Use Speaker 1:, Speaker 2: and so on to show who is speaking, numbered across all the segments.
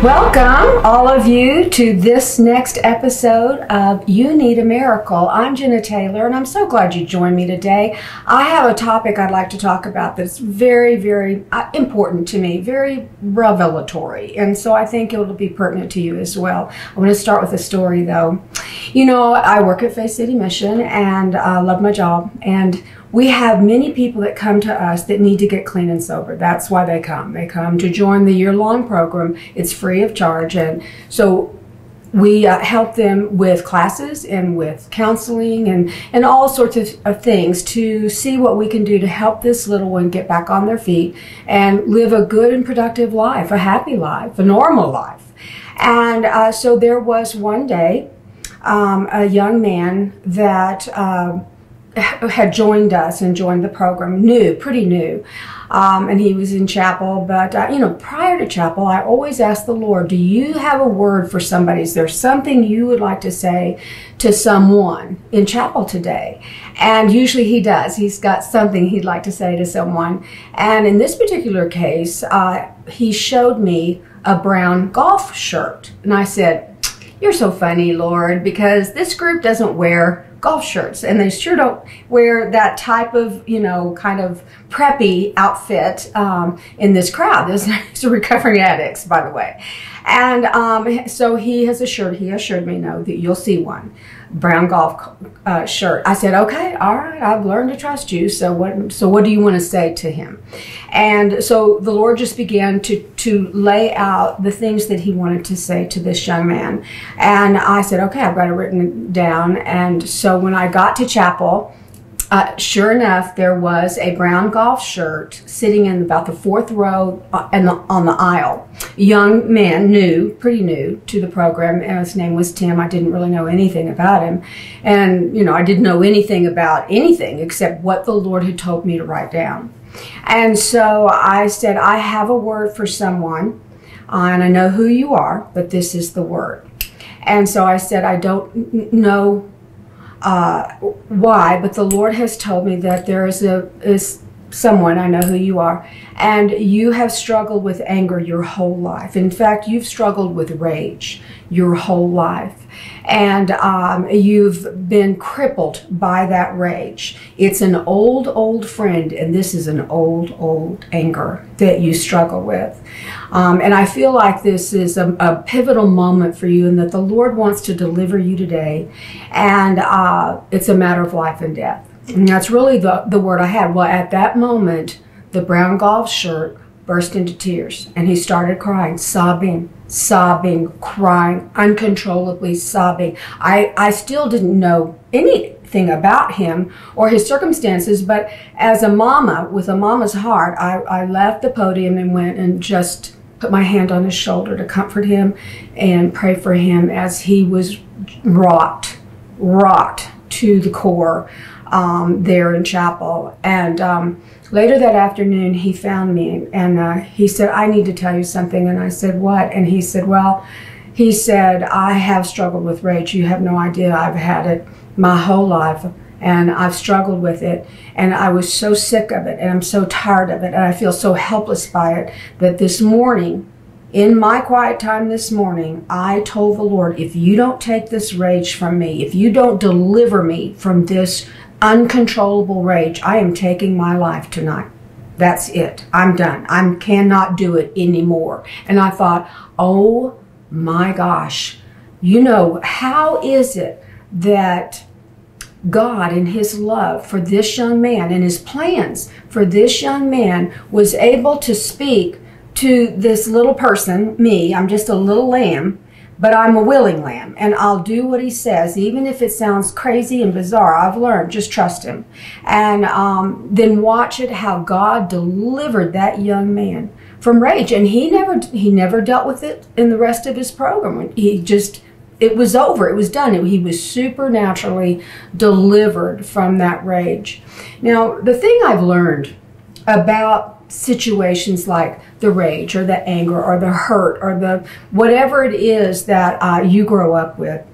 Speaker 1: Welcome, all of you, to this next episode of You Need a Miracle. I'm Jenna Taylor, and I'm so glad you joined me today. I have a topic I'd like to talk about that's very, very important to me, very revelatory, and so I think it'll be pertinent to you as well. I'm going to start with a story, though. You know, I work at Faith City Mission, and I love my job, and we have many people that come to us that need to get clean and sober. That's why they come. They come to join the year-long program. It's free of charge. And so we help them with classes and with counseling and all sorts of things to see what we can do to help this little one get back on their feet and live a good and productive life, a happy life, a normal life. And so there was one day a young man that had joined us and joined the program, pretty new, and he was in chapel. But prior to chapel, I always ask the Lord, do you have a word for somebody? Is there something you would like to say to someone in chapel today? And usually he does. He's got something he'd like to say to someone. And in this particular case, he showed me a brown golf shirt. And I said, "You're so funny, Lord, because this group doesn't wear golf shirts, and they sure don't wear that type of, kind of preppy outfit in this crowd." This is recovering addicts, by the way. And so he assured me, no, that you'll see one. Brown golf shirt. I said, okay, all right, I've learned to trust you. So what do you want to say to him? And so the Lord just began to lay out the things that he wanted to say to this young man. And I said, okay, I've got it written down. And so when I got to chapel, sure enough, there was a brown golf shirt sitting in about the fourth row on the aisle. A young man, pretty new to the program, and his name was Tim. I didn't really know anything about him. And, I didn't know anything about anything except what the Lord had told me to write down. And so I said, I have a word for someone, and I know who you are, but this is the word. And so I said, I don't know why, but the Lord has told me that there is someone, I know who you are, and you have struggled with anger your whole life. In fact, you've struggled with rage your whole life, and you've been crippled by that rage. It's an old friend, and this is an old anger that you struggle with. And I feel like this is a pivotal moment for you, and that the Lord wants to deliver you today, and it's a matter of life and death. And that's really the word I had. Well, at that moment, the brown golf shirt burst into tears, and he started crying, sobbing, crying, uncontrollably sobbing. I still didn't know anything about him or his circumstances, but as a mama, with a mama's heart, I left the podium and went and just put my hand on his shoulder to comfort him and pray for him as he was rocked to the core there in chapel. And later that afternoon, he found me, and he said, I need to tell you something. And I said, what? And he said, well, I have struggled with rage. You have no idea. I've had it my whole life, and I've struggled with it, and I was so sick of it, and I'm so tired of it, and I feel so helpless by it, that this morning, in my quiet time this morning, I told the Lord, if you don't take this rage from me, if you don't deliver me from this uncontrollable rage, I am taking my life tonight. That's it. I'm done. I cannot do it anymore. And I thought, oh my gosh, how is it that God, in his love for this young man and his plans for this young man, was able to speak to this little person, me? I'm just a little lamb, but I'm a willing lamb, and I'll do what he says, even if it sounds crazy and bizarre. I've learned, just trust him. And then watch it, how God delivered that young man from rage. And he never dealt with it in the rest of his program. It was over. It was done. He was supernaturally delivered from that rage. Now, the thing I've learned about situations like the rage or the anger or the hurt or the whatever it is that you grow up with,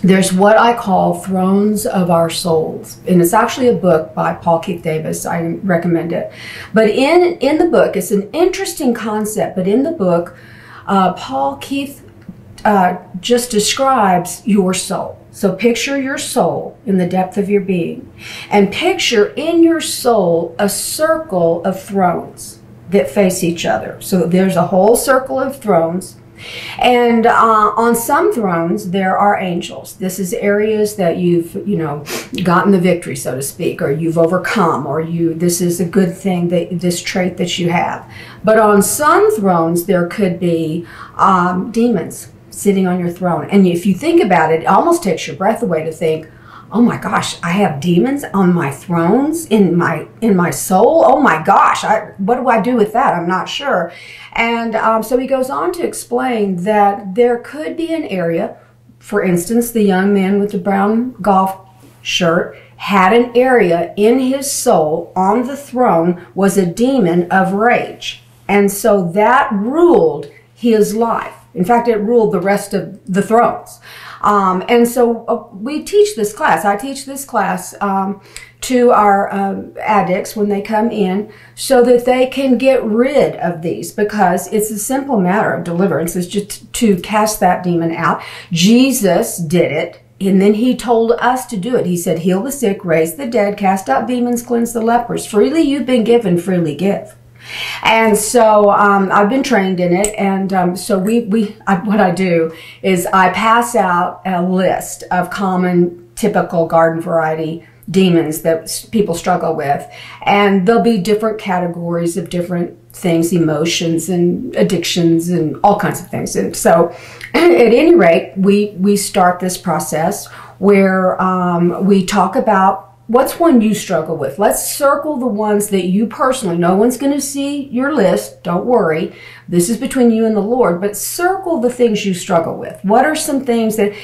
Speaker 1: there's what I call Thrones of Our Souls. And it's actually a book by Paul Keith Davis. I recommend it. But in the book, it's an interesting concept, but in the book, Paul Keith just describes your soul. So picture your soul in the depth of your being, and picture in your soul a circle of thrones that face each other. So there's a whole circle of thrones, and on some thrones there are angels. This is areas that you've, gotten the victory, so to speak, or you've overcome, or this is a good thing, this trait that you have. But on some thrones there could be demons sitting on your throne. And if you think about it, it almost takes your breath away to think, oh my gosh, I have demons on my thrones, in my soul. Oh my gosh, what do I do with that? I'm not sure. And so he goes on to explain that there could be an area, for instance, the young man with the brown golf shirt had an area in his soul on the throne was a demon of rage. And so that ruled his life. In fact, it ruled the rest of the thrones. And so we teach this class. I teach this class to our addicts when they come in so that they can get rid of these, because it's a simple matter of deliverance. It's just to cast that demon out. Jesus did it. And then he told us to do it. He said, heal the sick, raise the dead, cast out demons, cleanse the lepers. Freely you've been given, freely give. And so I've been trained in it, and so what I do is I pass out a list of common, typical garden variety demons that people struggle with, and there'll be different categories of different things, emotions and addictions and all kinds of things. And so at any rate, we start this process where we talk about what's one you struggle with. Let's circle the ones that you personally, no one's going to see your list, don't worry. This is between you and the Lord, but circle the things you struggle with. What are some things that,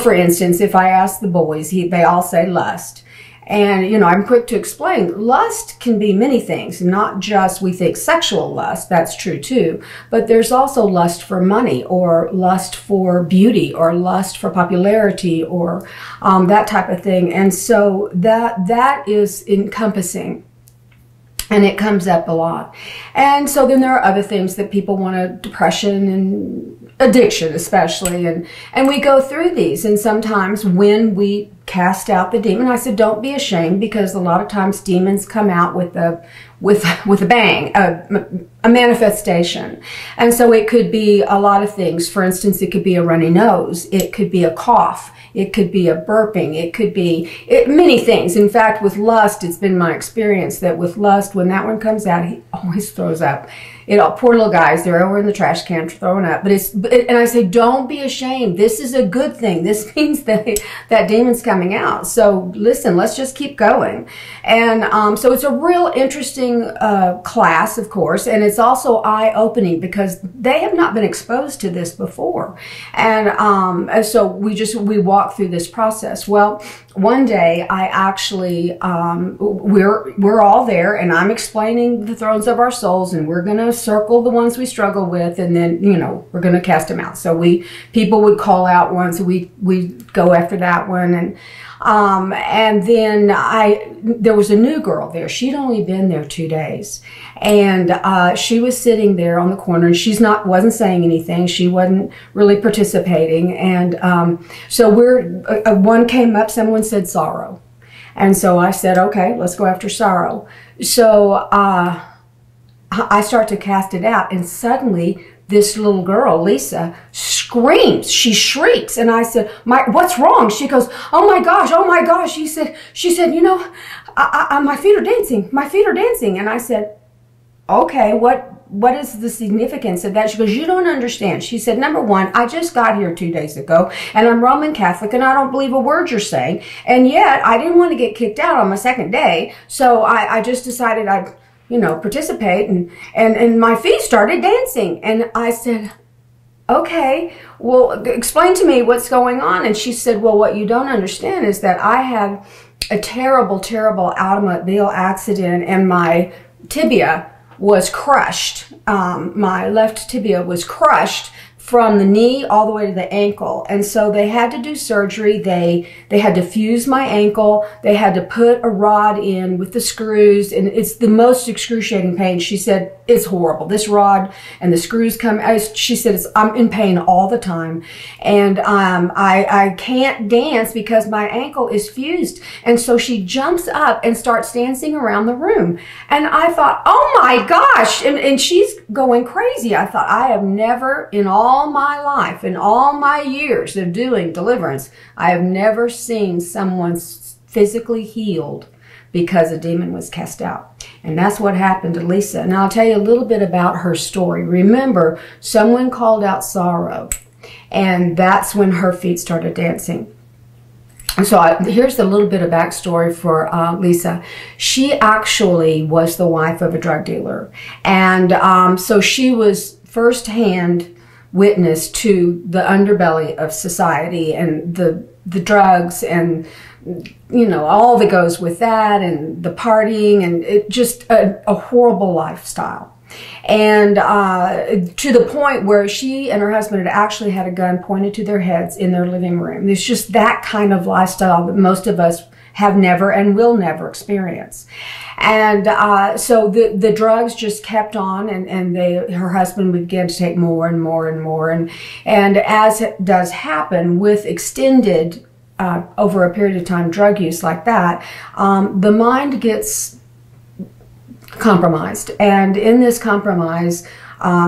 Speaker 1: for instance, if I ask the boys, they all say lust. And, I'm quick to explain, lust can be many things, not just, we think, sexual lust, that's true too, but there's also lust for money, or lust for beauty, or lust for popularity, or that type of thing. And so that is encompassing. And it comes up a lot. And so then there are other things that people want depression and addiction especially. And we go through these. And sometimes when we cast out the demon, I said, don't be ashamed, because a lot of times demons come out with a bang, a manifestation. And so it could be a lot of things. For instance, it could be a runny nose. It could be a cough. It could be a burping. It could be many things. In fact, with lust, it's been my experience that with lust, when that one comes out, he always throws up. Poor little guys, they're over in the trash can throwing up. And I say, don't be ashamed. This is a good thing. This means that demon's coming out. So listen, let's just keep going. And so it's a real interesting class, of course, and it's also eye-opening because they have not been exposed to this before. And so we walk through this process. Well, one day I actually, we're all there, and I'm explaining the thrones of our souls, and we're going to circle the ones we struggle with, and then, we're going to cast them out. So people would call out one, so we go after that one. And then there was a new girl there. She'd only been there 2 days, and she was sitting there on the corner, and wasn't saying anything. She wasn't really participating. And so one came up, someone said sorrow. And so I said, okay, let's go after sorrow. So I start to cast it out, and suddenly this little girl, Lisa, screams. She shrieks. And I said, what's wrong? She goes, oh my gosh, oh my gosh. She said, my feet are dancing. My feet are dancing. And I said, okay, what is the significance of that? She goes, you don't understand. She said, number one, I just got here 2 days ago, and I'm Roman Catholic, and I don't believe a word you're saying. And yet I didn't want to get kicked out on my second day. So I just decided I'd, participate, and my feet started dancing. And I said, okay, well, explain to me what's going on. And she said, well, what you don't understand is that I had a terrible, terrible automobile accident, and my tibia was crushed. My left tibia was crushed from the knee all the way to the ankle. And so they had to do surgery. They had to fuse my ankle. They had to put a rod in with the screws, and it's the most excruciating pain. She said, it's horrible. This rod and the screws come, she said, I'm in pain all the time. And I can't dance because my ankle is fused. And so she jumps up and starts dancing around the room. And I thought, oh my gosh. And she's going crazy. I thought, I have never in all my life, in all my years of doing deliverance, I have never seen someone physically healed because a demon was cast out. And that's what happened to Lisa. And I'll tell you a little bit about her story. Remember, someone called out sorrow, and that's when her feet started dancing. So here's a little bit of backstory for Lisa. She actually was the wife of a drug dealer. And so she was firsthand witness to the underbelly of society and the drugs and, you know, all that goes with that, and the partying, and it just a horrible lifestyle. And to the point where she and her husband had actually had a gun pointed to their heads in their living room. It's just that kind of lifestyle that most of us have never and will never experience. And so the drugs just kept on, and her husband began to take more and more and more. And as it does happen with extended, over a period of time, drug use like that, the mind gets compromised. And in this compromise,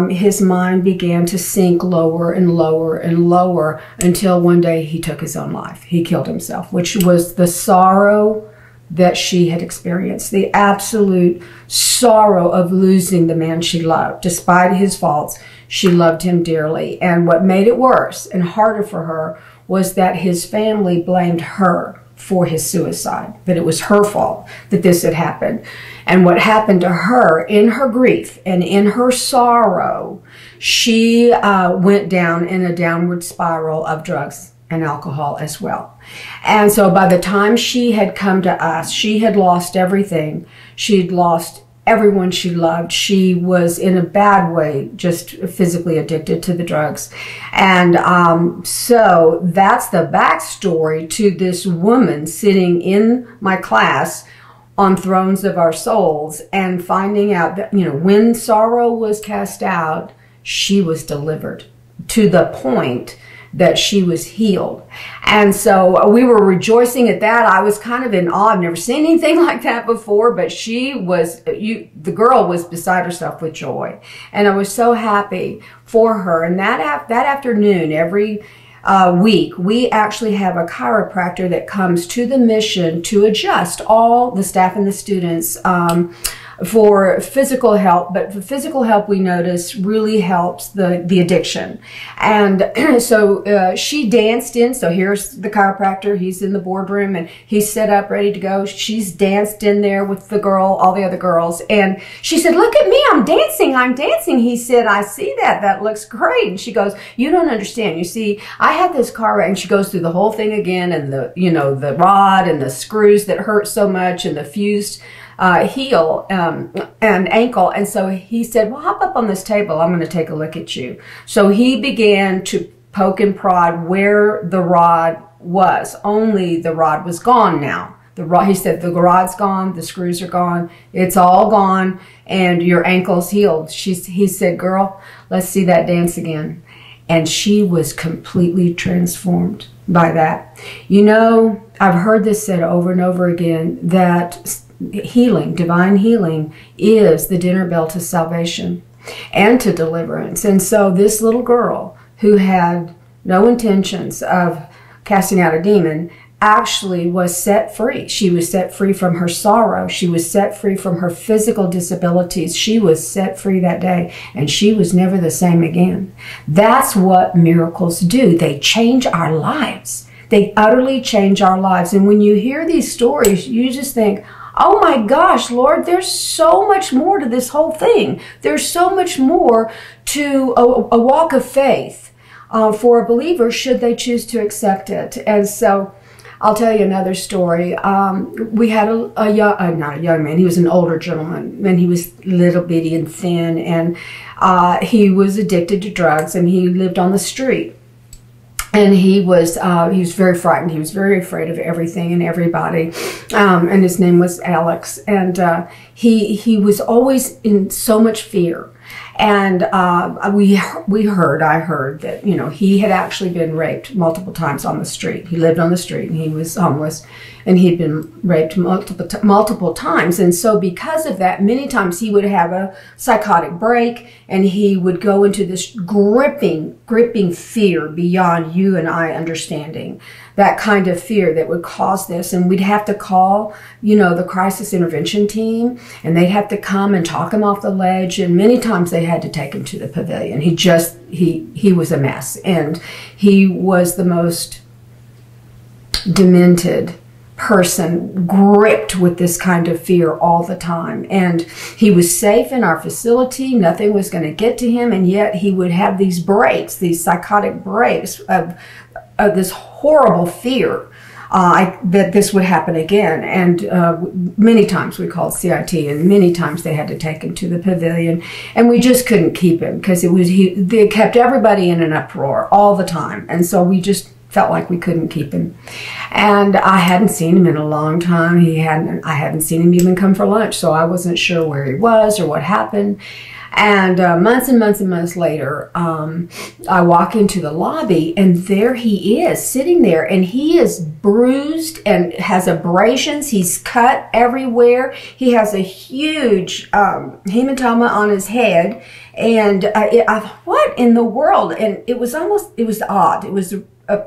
Speaker 1: his mind began to sink lower and lower and lower until one day he took his own life. He killed himself, which was the sorrow that she had experienced, the absolute sorrow of losing the man she loved. Despite his faults, she loved him dearly. And what made it worse and harder for her was that his family blamed her for his suicide, that it was her fault that this had happened. And what happened to her in her grief and in her sorrow, she went down in a downward spiral of drugs and alcohol as well. And so by the time she had come to us, she had lost everything. She'd lost everyone she loved. She was in a bad way, just physically addicted to the drugs. And so that's the backstory to this woman sitting in my class on Thrones of Our Souls and finding out that, you know, when sorrow was cast out, she was delivered to the point that she was healed. And so we were rejoicing at that. I was kind of in awe. I've never seen anything like that before, but she was, the girl was beside herself with joy. And I was so happy for her. And that afternoon, every week, we actually have a chiropractor that comes to the mission to adjust all the staff and the students for physical help. But the physical help, we notice, really helps the addiction. And so she danced in. So here's the chiropractor. He's in the boardroom and he's set up, ready to go. She's danced in there with the girl, all the other girls. And she said, "Look at me, I'm dancing, I'm dancing." He said, "I see that. That looks great." And she goes, "You don't understand. You see, I had this car wreck." And she goes through the whole thing again, and the, you know, the rod and the screws that hurt so much and the fused heel and ankle. And so he said, "Well, hop up on this table. I'm going to take a look at you." So he began to poke and prod where the rod was. Only the rod was gone now. He said, "The rod's gone, the screws are gone, it's all gone, and your ankle's healed." He said, "Girl, let's see that dance again." And she was completely transformed by that. You know, I've heard this said over and over again, that healing, divine healing, is the dinner bell to salvation and to deliverance. And so this little girl who had no intentions of casting out a demon actually was set free. She was set free from her sorrow. She was set free from her physical disabilities. She was set free that day, and she was never the same again. That's what miracles do. They change our lives. They utterly change our lives. And when you hear these stories, you just think, oh my gosh, Lord, there's so much more to this whole thing. There's so much more to a walk of faith for a believer should they choose to accept it. And so I'll tell you another story. We had a young, not a young man, he was an older gentleman, and he was little bitty and thin, and he was addicted to drugs, and he lived on the street. And he was very frightened. He was very afraid of everything and everybody. And his name was Alex. And he was always in so much fear. And I heard that, you know, he had actually been raped multiple times on the street. He lived on the street, and he was homeless, and he'd been raped multiple times. And so because of that, many times he would have a psychotic break, and he would go into this gripping fear beyond you and I understanding. That kind of fear that would cause this. And we'd have to call, you know, the crisis intervention team, and they'd have to come and talk him off the ledge. And many times they had to take him to the pavilion. He was a mess. And he was the most demented person, gripped with this kind of fear all the time. And he was safe in our facility. Nothing was going to get to him. And yet he would have these breaks, these psychotic breaks of this horrible fear that this would happen again. And many times we called CIT, and many times they had to take him to the pavilion, and we just couldn't keep him because they kept everybody in an uproar all the time. And so we just felt like we couldn't keep him. And I hadn't seen him in a long time. I hadn't seen him even come for lunch, so I wasn't sure where he was or what happened. And months and months and months later, I walk into the lobby, and there he is sitting there, and he is bruised and has abrasions. He's cut everywhere. He has a huge hematoma on his head. And I thought, what in the world? And it was odd. It was,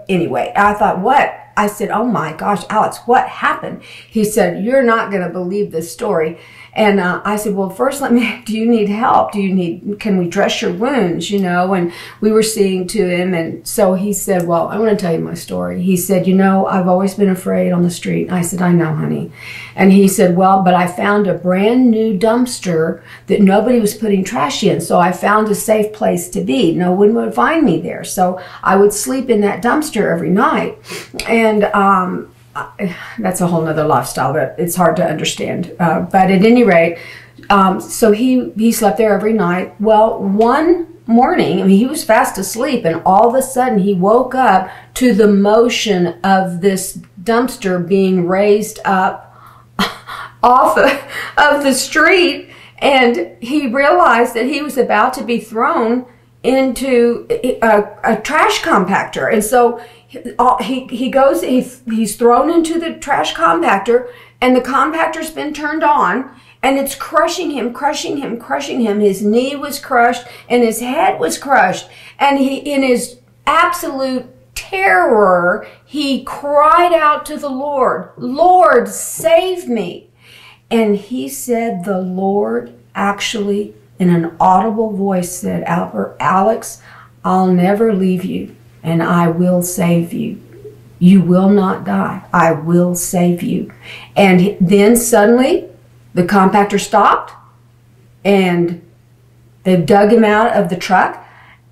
Speaker 1: anyway, I thought, what? I said, oh my gosh, Alex, what happened? He said, you're not going to believe this story. And I said, well, first, do you need help? Can we dress your wounds, you know? And we were seeing to him. And so he said, well, I want to tell you my story. He said, you know, I've always been afraid on the street. I said, I know, honey. And he said, well, but I found a brand new dumpster that nobody was putting trash in. So I found a safe place to be. No one would find me there. So I would sleep in that dumpster every night. And that's a whole nother lifestyle that it's hard to understand. But at any rate, so he slept there every night. Well, one morning, I mean, he was fast asleep, and all of a sudden he woke up to the motion of this dumpster being raised up off of the street, and he realized that he was about to be thrown into a trash compactor. And so he's thrown into the trash compactor, and the compactor's been turned on, and it's crushing him. His knee was crushed, and his head was crushed. And in his absolute terror, he cried out to the Lord, Lord, save me. And he said, the Lord actually, in an audible voice, said, Alex, I'll never leave you, and I will save you. You will not die. I will save you. And then suddenly the compactor stopped, and they dug him out of the truck.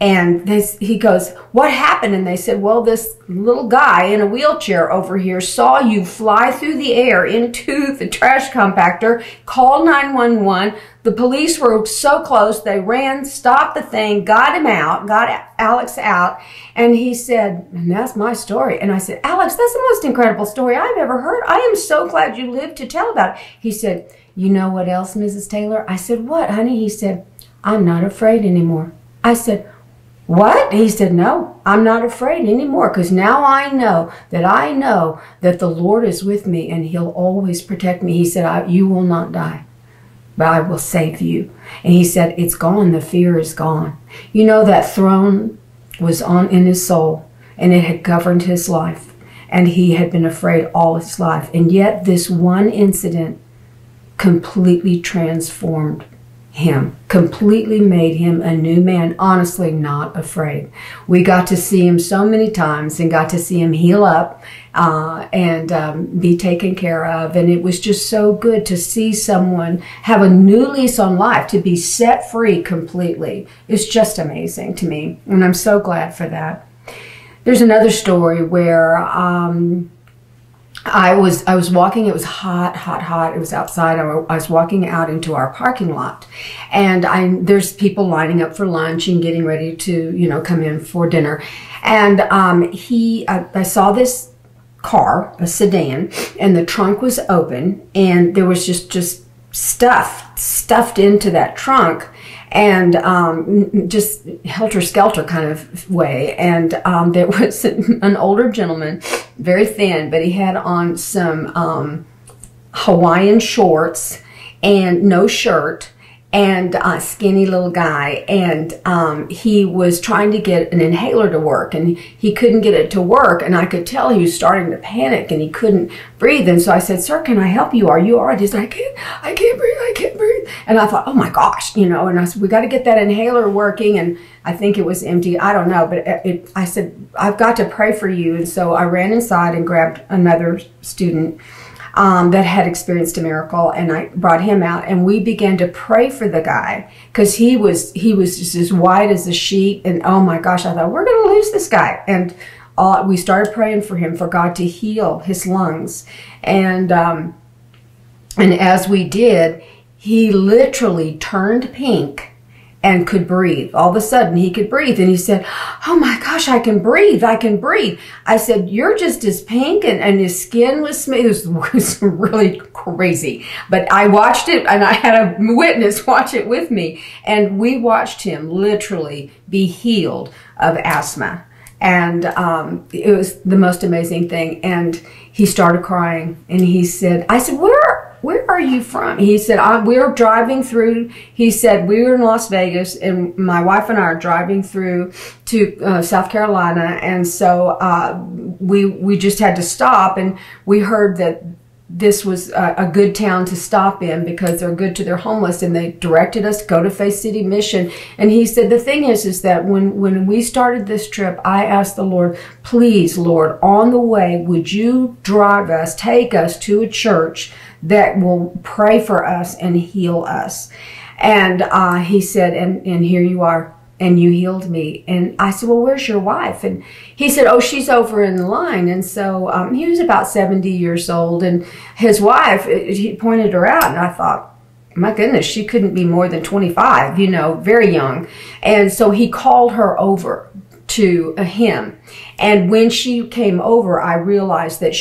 Speaker 1: And he goes, what happened? And they said, well, this little guy in a wheelchair over here saw you fly through the air into the trash compactor, called 911. The police were so close, they ran, stopped the thing, got him out, got Alex out. And he said, and that's my story. And I said, Alex, that's the most incredible story I've ever heard. I am so glad you lived to tell about it. He said, you know what else, Mrs. Taylor? I said, what, honey? He said, I'm not afraid anymore. I said, what? He said, no, I'm not afraid anymore, because now I know that the Lord is with me, and he'll always protect me. He said, you will not die, but I will save you. And he said, it's gone. The fear is gone. You know, that throne was in his soul, and it had governed his life, and he had been afraid all his life. And yet this one incident completely transformed him, completely made him a new man, honestly not afraid. We got to see him so many times and got to see him heal up and be taken care of. And it was just so good to see someone have a new lease on life, to be set free completely. It's just amazing to me, and I'm so glad for that. There's another story where I was walking. It was hot, hot, hot. It was outside. I was walking out into our parking lot, and there's people lining up for lunch and getting ready to come in for dinner. And I saw this car, a sedan, and the trunk was open, and there was just stuff stuffed into that trunk, and just helter-skelter kind of way. And there was an older gentleman, very thin, but he had on some Hawaiian shorts and no shirt, and a skinny little guy, and he was trying to get an inhaler to work, and he couldn't get it to work, and I could tell he was starting to panic, and he couldn't breathe. And so I said, "Sir, can I help you? Are you all right?" He said, I can't breathe. And I thought, oh my gosh, and I said, "We got to get that inhaler working." And I think it was empty. I don't know, but I said, "I've got to pray for you." And so I ran inside and grabbed another student that had experienced a miracle, and I brought him out, and we began to pray for the guy, because he was just as white as a sheet. And oh my gosh, I thought, we're going to lose this guy. And we started praying for him, for God to heal his lungs. And as we did, he literally turned pink and could breathe. All of a sudden, he could breathe. And he said, "Oh my gosh, I can breathe. I can breathe." I said, "You're just as pink," and his skin was smooth. It was really crazy. But I watched it, and I had a witness watch it with me. And we watched him literally be healed of asthma. And it was the most amazing thing. And he started crying, and he said, I said, where are you from? He said, we were driving through. He said, we were in Las Vegas, and my wife and I are driving through to South Carolina. And so we just had to stop, and we heard that this was a good town to stop in because they're good to their homeless, and they directed us to go to Faith City Mission. And he said, the thing is that when we started this trip, I asked the Lord, please, Lord, on the way, would you drive us, take us to a church that will pray for us and heal us? And he said, and here you are, and you healed me. And I said, well, where's your wife? And he said, oh, she's over in the line. And so he was about 70 years old, and his wife, he pointed her out, and I thought, my goodness, she couldn't be more than 25, very young. And so he called her over to him. And when she came over, I realized that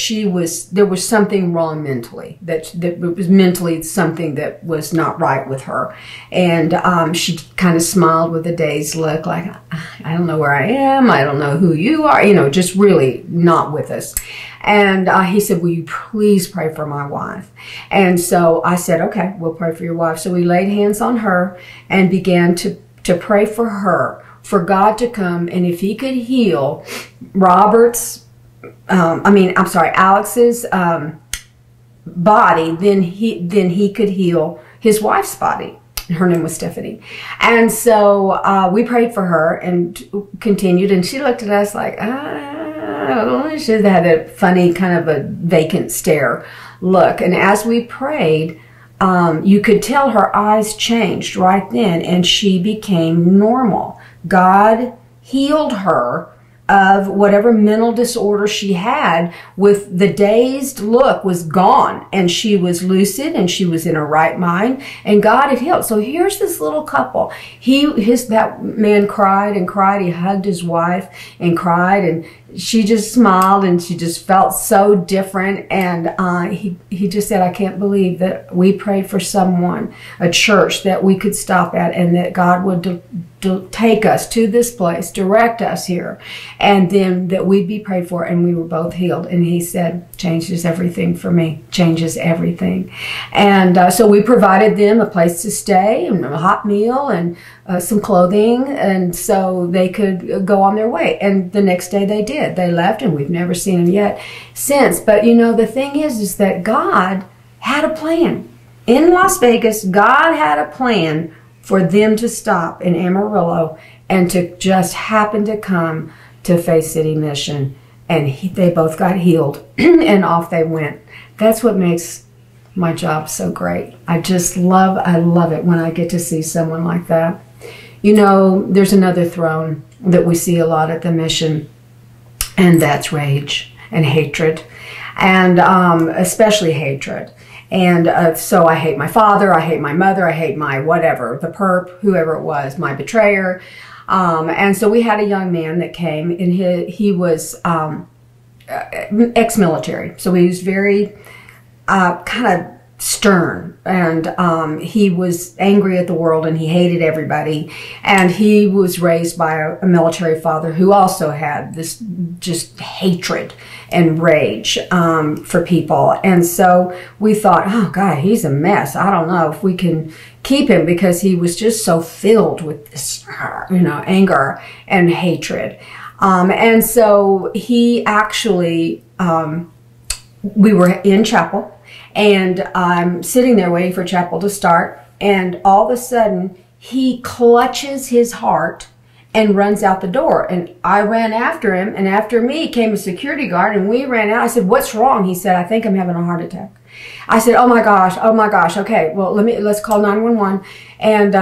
Speaker 1: there was something wrong mentally, that it was mentally something that was not right with her. And she kind of smiled with a dazed look, like, I don't know where I am, I don't know who you are, just really not with us. And he said, will you please pray for my wife? And so I said, okay, we'll pray for your wife. So we laid hands on her and began to pray for her, for God to come, and if he could heal Alex's body, then he could heal his wife's body. Her name was Stephanie. And so we prayed for her and continued, and she looked at us like, she had a funny kind of a vacant stare look. And as we prayed, you could tell her eyes changed right then, and she became normal. God healed her of whatever mental disorder she had. With the dazed look was gone, and she was lucid, and she was in her right mind, and God had healed. So here's this little couple. That man cried and cried. He hugged his wife and cried, and she just smiled, and she just felt so different. And he just said, I can't believe that we prayed for someone, a church that we could stop at, and that God would take us to this place, direct us here, and then that we'd be prayed for, and we were both healed. And he said, changes everything for me, changes everything. And so we provided them a place to stay, and a hot meal, and some clothing, and so they could go on their way. And the next day they did. They left, and we've never seen them yet since. But the thing is that God had a plan. In Las Vegas, God had a plan for them to stop in Amarillo and to just happen to come to Faith City Mission. And they both got healed, and off they went. That's what makes my job so great. I love it when I get to see someone like that. There's another throne that we see a lot at the mission, and that's rage and hatred. and especially hatred. And so I hate my father, I hate my mother, I hate my whatever, the perp, whoever it was, my betrayer. And so we had a young man that came, and he was ex-military. So he was very kind of stern, and he was angry at the world, and he hated everybody. And he was raised by a military father who also had this just hatred and rage for people. And so we thought, oh God, he's a mess. I don't know if we can keep him, because he was just so filled with this, anger and hatred. And so he actually, we were in chapel, and I'm sitting there waiting for chapel to start, and all of a sudden he clutches his heart and runs out the door. And I ran after him, and after me came a security guard, and we ran out. I said, "What's wrong?" He said, "I think I'm having a heart attack." I said, oh my gosh, okay, well, let's call 911. And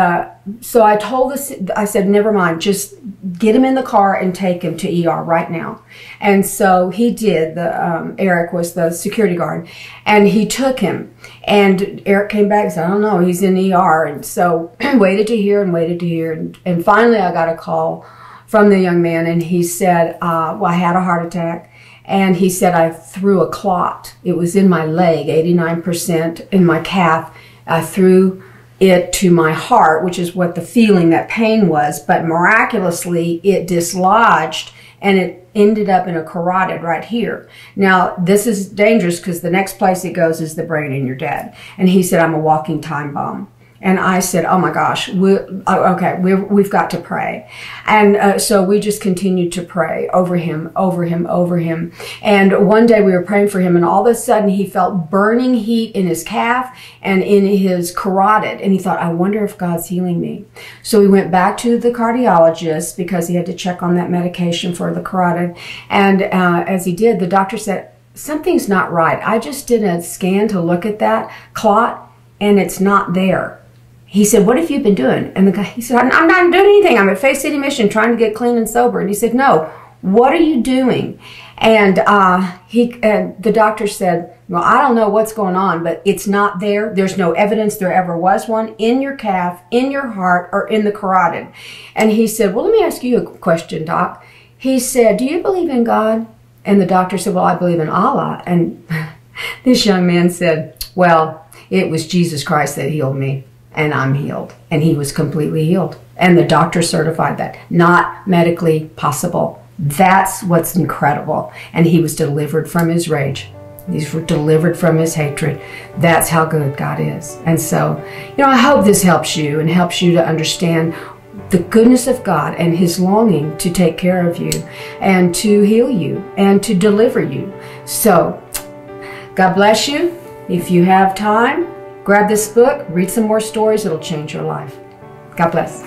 Speaker 1: so I told I said, never mind, just get him in the car and take him to ER right now. And so he did. Eric was the security guard, and he took him. And Eric came back and said, I don't know, he's in ER. And so waited to hear and waited to hear. And finally I got a call from the young man, and he said, well, I had a heart attack. And he said, I threw a clot. It was in my leg, 89% in my calf. I threw it to my heart, which is what the feeling, that pain was. But miraculously, it dislodged, and it ended up in a carotid right here. Now, this is dangerous, because the next place it goes is the brain, and you're dead. And he said, I'm a walking time bomb. And I said, oh my gosh, we've got to pray. And so we just continued to pray over him. And one day we were praying for him, and all of a sudden he felt burning heat in his calf and in his carotid. And he thought, I wonder if God's healing me. So we went back to the cardiologist, because he had to check on that medication for the carotid. And as he did, the doctor said, something's not right. I just did a scan to look at that clot, and it's not there. He said, what have you been doing? And the guy, he said, I'm not doing anything. I'm at Faith City Mission trying to get clean and sober. And he said, no, what are you doing? And the doctor said, well, I don't know what's going on, but it's not there. There's no evidence there ever was one in your calf, in your heart, or in the carotid. And he said, well, let me ask you a question, Doc. He said, do you believe in God? And the doctor said, well, I believe in Allah. And this young man said, well, it was Jesus Christ that healed me. And I'm healed. And he was completely healed. And the doctor certified that. Not medically possible. That's what's incredible. And he was delivered from his rage. He's delivered from his hatred. That's how good God is. And so, I hope this helps you, and helps you to understand the goodness of God and his longing to take care of you and to heal you and to deliver you. So, God bless you. If you have time, grab this book, read some more stories. It'll change your life. God bless.